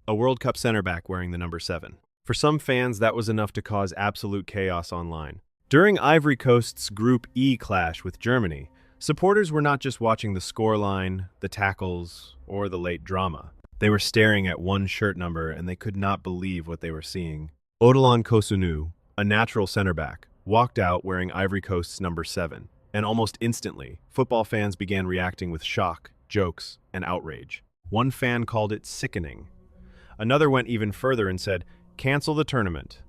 a World Cup center back wearing the number 7. For some fans, that was enough to cause absolute chaos online. During Ivory Coast's Group E clash with Germany, supporters were not just watching the scoreline, the tackles, or the late drama. They were staring at one shirt number and they could not believe what they were seeing. Odilon Kossounou, a natural center back, walked out wearing Ivory Coast's number 7, and almost instantly, football fans began reacting with shock, jokes, and outrage. One fan called it sickening. Another went even further and said, "Cancel the tournament."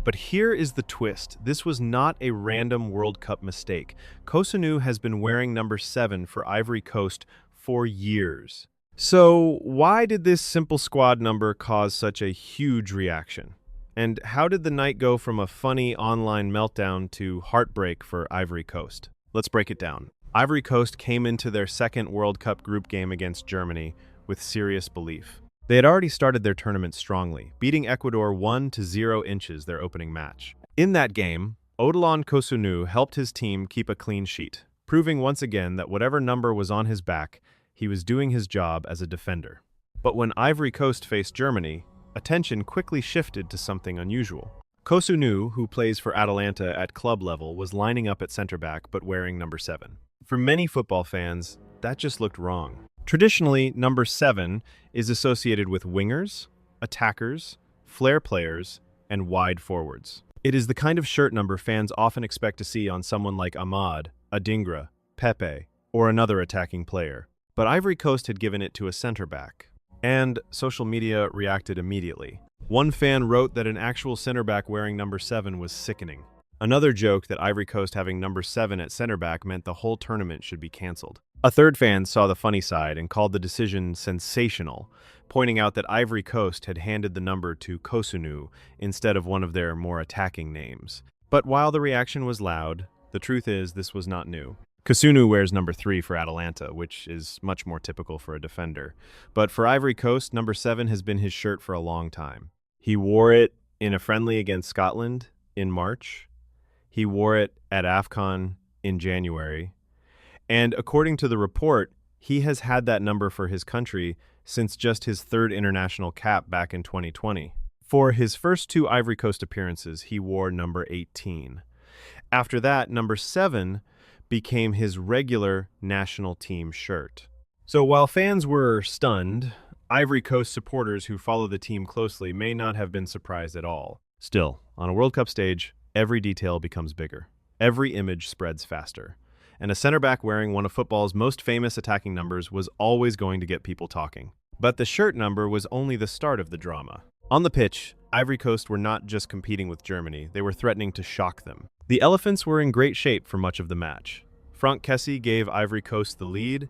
But here is the twist. This was not a random World Cup mistake. Kossounou has been wearing number 7 for Ivory Coast for years. So why did this simple squad number cause such a huge reaction? And how did the night go from a funny online meltdown to heartbreak for Ivory Coast? Let's break it down. Ivory Coast came into their second World Cup group game against Germany with serious belief. They had already started their tournament strongly, beating Ecuador 1-0 their opening match. In that game, Odilon Kossounou helped his team keep a clean sheet, proving once again that whatever number was on his back, he was doing his job as a defender. But when Ivory Coast faced Germany, attention quickly shifted to something unusual. Kossounou, who plays for Atalanta at club level, was lining up at center back but wearing number 7. For many football fans, that just looked wrong. Traditionally, number 7 is associated with wingers, attackers, flair players, and wide forwards. It is the kind of shirt number fans often expect to see on someone like Ahmad, Adingra, Pepe, or another attacking player. But Ivory Coast had given it to a center back, and social media reacted immediately. One fan wrote that an actual center back wearing number 7 was sickening. Another joked that Ivory Coast having number 7 at center back meant the whole tournament should be cancelled. A third fan saw the funny side and called the decision sensational, pointing out that Ivory Coast had handed the number to Kossounou instead of one of their more attacking names. But while the reaction was loud, the truth is this was not new. Kossounou wears number 3 for Atalanta, which is much more typical for a defender. But for Ivory Coast, number 7 has been his shirt for a long time. He wore it in a friendly against Scotland in March. He wore it at AFCON in January. And according to the report, he has had that number for his country since just his third international cap back in 2020. For his first 2 Ivory Coast appearances, he wore number 18. After that, number 7 became his regular national team shirt. So while fans were stunned, Ivory Coast supporters who follow the team closely may not have been surprised at all. Still, on a World Cup stage, every detail becomes bigger. Every image spreads faster. And a center back wearing one of football's most famous attacking numbers was always going to get people talking. But the shirt number was only the start of the drama. On the pitch, Ivory Coast were not just competing with Germany, they were threatening to shock them. The Elephants were in great shape for much of the match. Franck Kessie gave Ivory Coast the lead,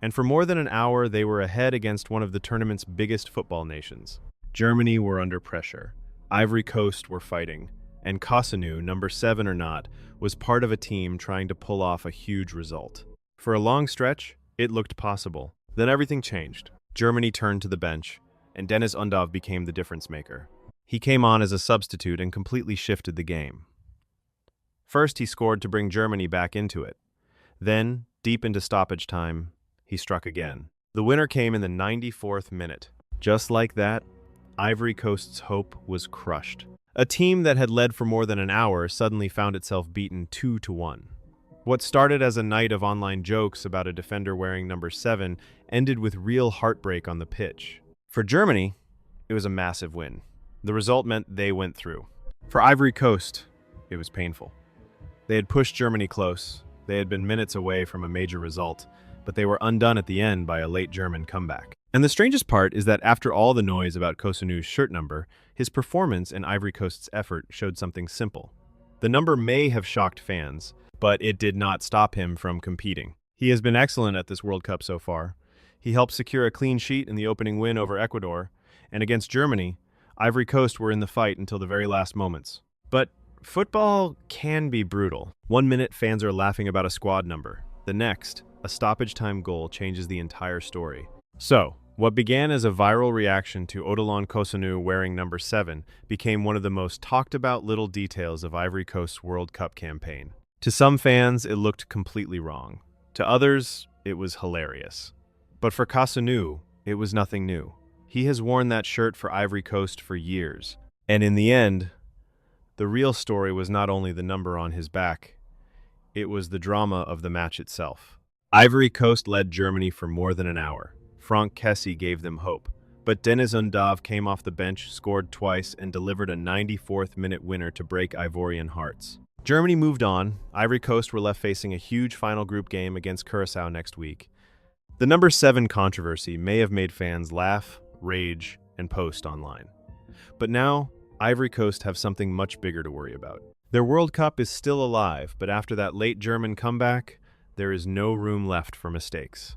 and for more than an hour they were ahead against one of the tournament's biggest football nations. Germany were under pressure. Ivory Coast were fighting. And Kossounou, number 7 or not, was part of a team trying to pull off a huge result. For a long stretch, it looked possible. Then everything changed. Germany turned to the bench, and Dennis Undav became the difference maker. He came on as a substitute and completely shifted the game. First, he scored to bring Germany back into it. Then, deep into stoppage time, he struck again. The winner came in the 94th minute. Just like that, Ivory Coast's hope was crushed. A team that had led for more than an hour suddenly found itself beaten 2-1. What started as a night of online jokes about a defender wearing number 7 ended with real heartbreak on the pitch. For Germany, it was a massive win. The result meant they went through. For Ivory Coast, it was painful. They had pushed Germany close. They had been minutes away from a major result, but they were undone at the end by a late German comeback. And the strangest part is that after all the noise about Kossounu's shirt number, his performance and Ivory Coast's effort showed something simple. The number may have shocked fans, but it did not stop him from competing. He has been excellent at this World Cup so far. He helped secure a clean sheet in the opening win over Ecuador, and against Germany, Ivory Coast were in the fight until the very last moments. But football can be brutal. 1 minute, fans are laughing about a squad number. The next, a stoppage time goal changes the entire story. So, what began as a viral reaction to Odilon Kossounou wearing number 7 became one of the most talked about little details of Ivory Coast's World Cup campaign. To some fans, it looked completely wrong. To others, it was hilarious. But for Kossounou, it was nothing new. He has worn that shirt for Ivory Coast for years. And in the end, the real story was not only the number on his back, it was the drama of the match itself. Ivory Coast led Germany for more than an hour. Franck Kessie gave them hope, but Deniz Undav came off the bench, scored twice, and delivered a 94th-minute winner to break Ivorian hearts. Germany moved on. Ivory Coast were left facing a huge final group game against Curaçao next week. The number 7 controversy may have made fans laugh, rage, and post online. But now, Ivory Coast have something much bigger to worry about. Their World Cup is still alive, but after that late German comeback, there is no room left for mistakes.